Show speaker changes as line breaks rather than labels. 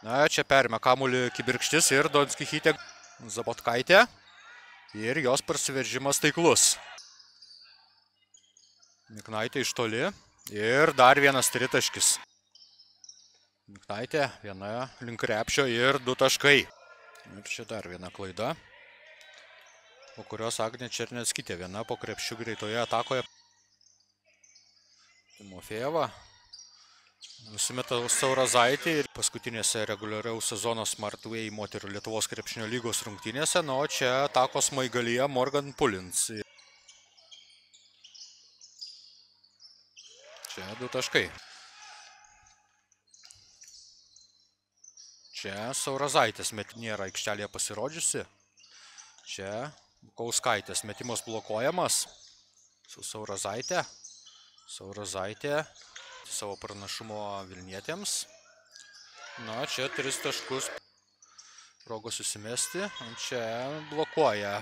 Na, čia perima kamuolį Kibirkštis ir Donskichytė Zabotkaitė. Ir jos prasiveržimas taiklus. Miknaitė iš toli. Ir dar vienas tritaškis. Miknaitė, viena link krepšio ir 2 taškai. Ir čia dar viena klaida, po kurios Agnė Černeckytė viena po krepšių greitoje atakoje. Timofejeva nusimeta Saurazaitį ir paskutinėse reguliariaus sezono Smartway moterų Lietuvos krepšinio lygos rungtynėse, o čia atakos smaigalyje Morgan Pullins. Čia 2 taškai. Čia Saurazaitės nėra aikštelėje pasirodžiusi. Čia Kauskaitės metimas blokuojamas su Saurazaitė. Saurazaitė savo pranašumo Vilnietėms. Na, čia 3 taškus progos susimesti. Čia blokuoja